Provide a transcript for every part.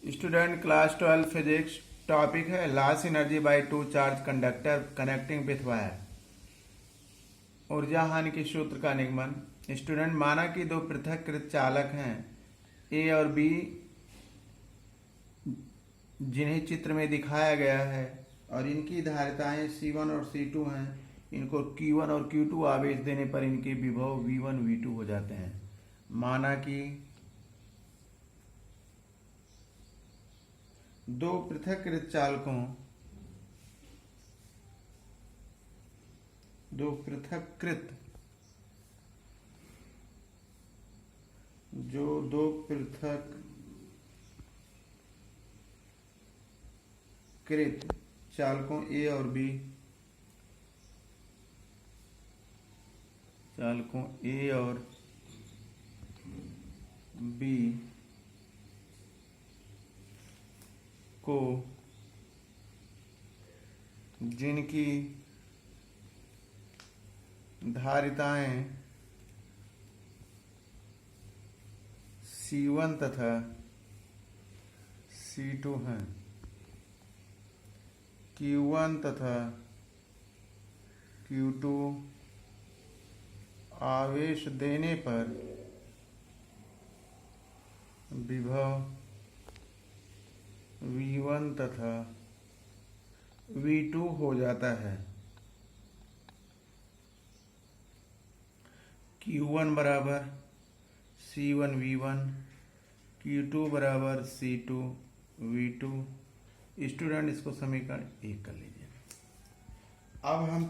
Student class 12 physics. Topic है loss energy by two charge conductor connecting with wire. ऊर्जा हानि के सूत्र का निगमन। स्टूडेंट, माना कि दो पृथककृत चालक हैं ए और बी, जिन्हें चित्र में दिखाया गया है, और इनकी धारिताएं C1 और C2 हैं। इनको Q1 और Q2 आवेश देने पर इनके विभव V1 V2 हो जाते हैं। माना कि दो पृथककृत चालकों दो पृथककृत जो दो पृथककृत चालकों ए और बी को जिनकी धारिताएं C1 तथा C2 हैं, Q1 तथा Q2 आवेश देने पर विभव V1 तथा V2 हो जाता है। Q1 बराबर C1 V1, Q2 बराबर C2 V2। स्टूडेंट, इसको समीकरण 1 कर लीजिए। अब हम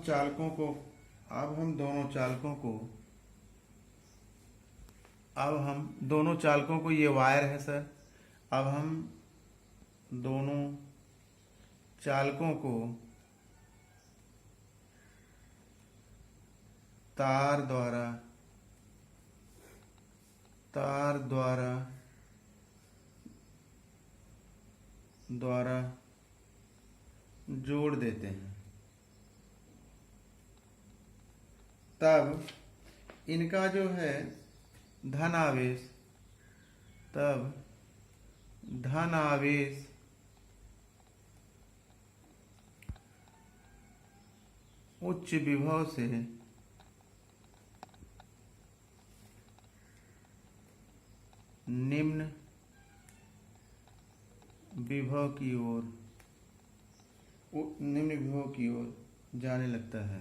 दोनों चालकों को ये वायर है सर। अब हम दोनों चालकों को तार द्वारा जोड़ देते हैं। तब इनका जो है धन आवेश उच्च विभव से निम्न विभव की ओर जाने लगता है।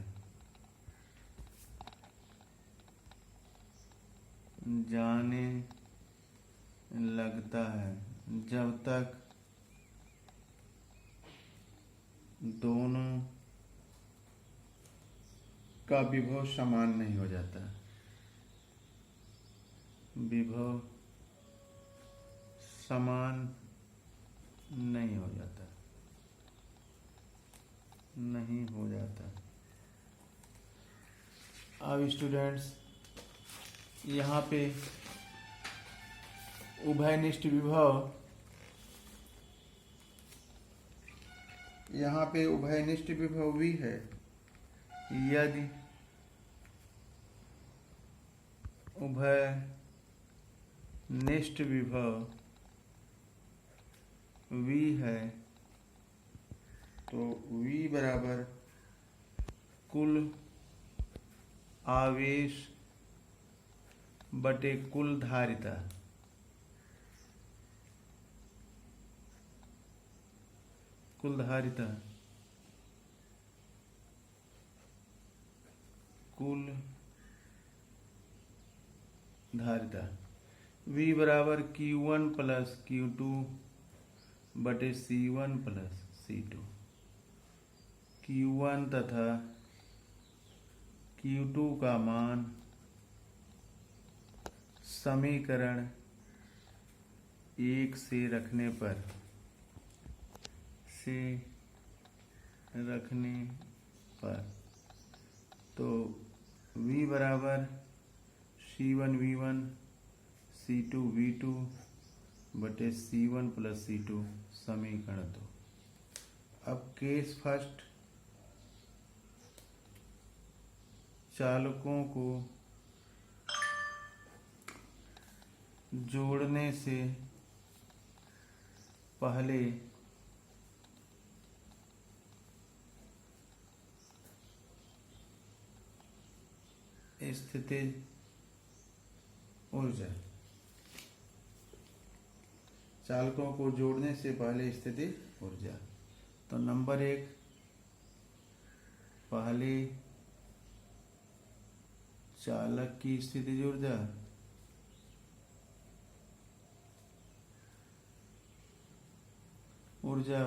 जब तक दोनों का विभव समान नहीं हो जाता। विभव समान नहीं हो जाता। अब स्टूडेंट्स, यहाँ पे उभयनिष्ठ विभव भी है। यदि उभयनिष्ठ विभव V है तो V बराबर कुल आवेश बटे कुल धारिता। V बराबर Q1 प्लस Q2 बटे C1 प्लस C2। Q1 तथा Q2 का मान समीकरण 1 से रखने पर तो V बराबर C1 V1 C2 V2 बटे C1 प्लस C2 समीकरण 2। अब केस फर्स्ट, चालकों को जोड़ने से पहले स्थितिज ऊर्जा, चालकों को जोड़ने से पहले स्थितिज ऊर्जा। तो नंबर 1 पहले चालक की स्थितिज ऊर्जा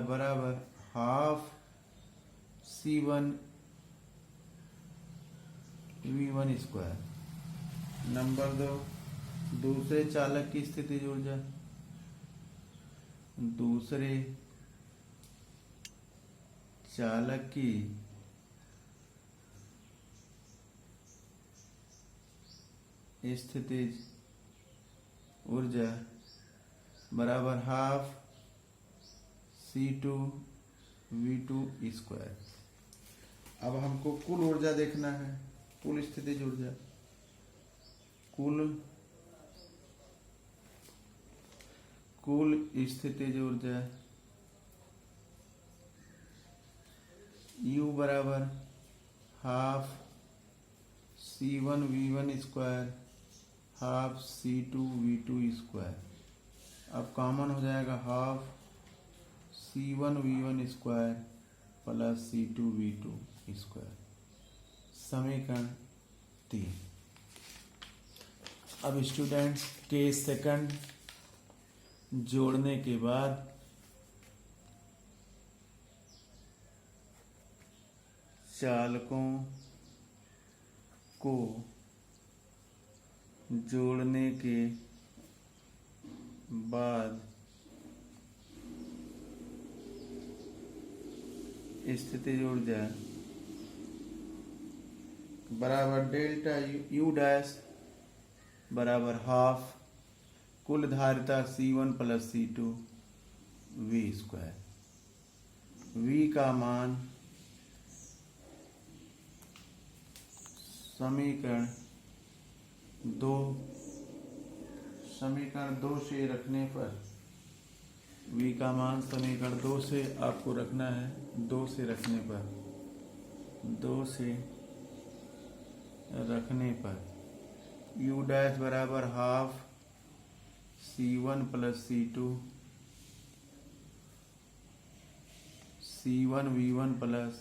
बराबर half C1 V1 square. Number 2 दूसरे चालक की स्थितिज ऊर्जा, दूसरे चालक की स्थितिज ऊर्जा बराबर हाफ C2 V2 स्क्वायर। अब हमको कुल ऊर्जा देखना है, कुल स्थितिज ऊर्जा, कुल स्थितिज ऊर्जा U बराबर half C1 V1 square half C2 V2 square. अब कॉमन हो जाएगा half C1 V1 square plus C2 V2 square. समीकरण 3। अब स्टूडेंट्स के सेकंड जोड़ने के बाद चालकों को जोड़ने के बाद स्थितिज ऊर्जा बराबर डेल्टा U डैश बराबर हाफ कुल धारिता C1 plus C2 V square. V का मान समीकरण 2 से रखने पर V का मान समीकरण 2 से आपको रखना है। 2 से रखने पर U डैश बराबर half C1 plus C2 C1 V1 plus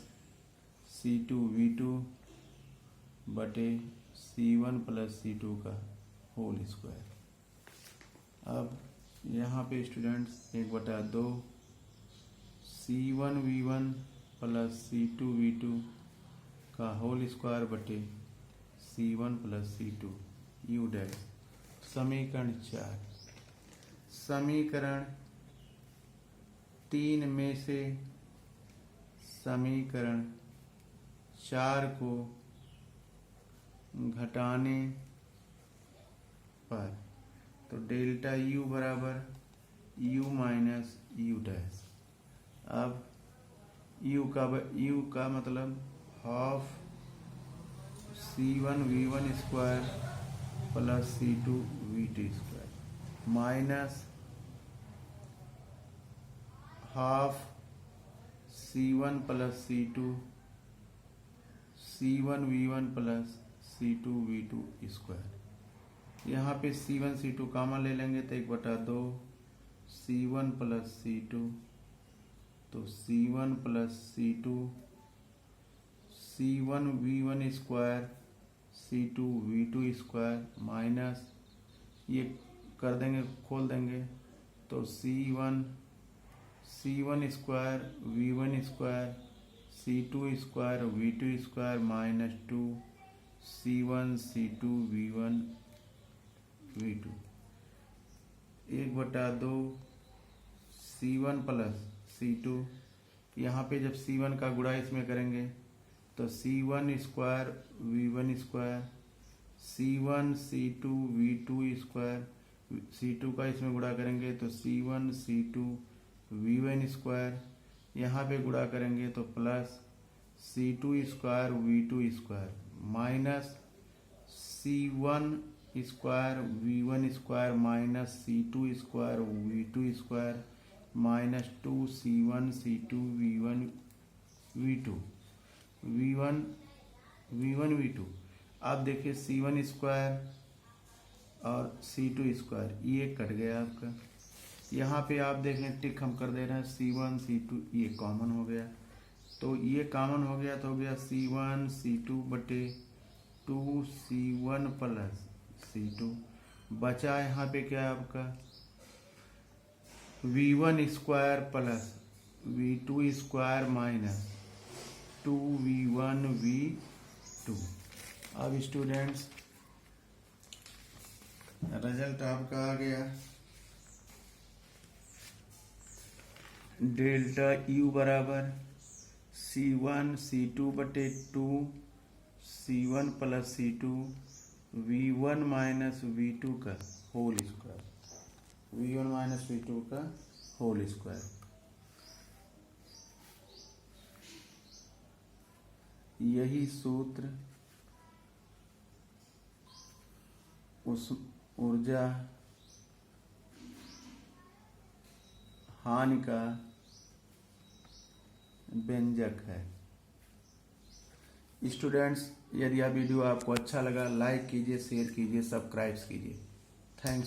C2 V2 बटे C1 प्लस C2 का होल स्क्वायर। अब यहाँ पे students 1/2 C1 V1 plus C2 V2 का होल स्क्वायर बटे C1 plus C2 U dash. समीकरण 4। समीकरण 3 में से समीकरण 4 को घटाने पर तो डेल्टा U बराबर U माइनस U डैश। अब U का मतलब half C1 V1 square plus C2 V2 square minus half C1 plus C2 C1 V1 plus C2 V2 square. यहाँ पे C1 C2 कॉमन ले लेंगे तो 1/2 C1 प्लस C2 तो C1 plus C2 C1 V1 square C2 V2 square minus ये कर देंगे, खोल देंगे तो C1 square V1 square C2 square V2 square minus 2 C1 C2 V1 V2 1/2 C1 plus C2। यहाँ पे जब C1 का गुणा इसमें करेंगे तो C1 square V1 square C1 C2 V2 square C2 का इसमें गुणा करेंगे तो C1 C2 V1 स्क्वायर। यहाँ पे गुणा करेंगे तो plus C2 square V2 square minus C1 square V1 square minus C2 square V2 square. -2C1 V1 V2 V1 आप देखिए C1 स्क्वायर और C2 स्क्वायर ये कट गया आपका। यहाँ पे आप देखें टिक हम कर दे रहे हैं C1 C2 ये कॉमन हो गया, तो ये कॉमन हो गया तो हो गया C1 C2 बटे 2C1 प्लस C2। बचा यहाँ पे क्या है आपका V1 square plus V2 square minus 2V1 V2। अब स्टूडेंट्स रिजल्ट आपका आ गया डेल्टा U बराबर C1 C2 बटे 2 C1 plus C2 V1 minus V2 का whole square, V1 minus V2 का होल स्क्वायर। यही सूत्र उस ऊर्जा हानि का व्यंजक है। स्टूडेंट्स यदि यह वीडियो आपको अच्छा लगा लाइक कीजिए, शेयर कीजिए, सब्सक्राइब कीजिए। थैंक्स।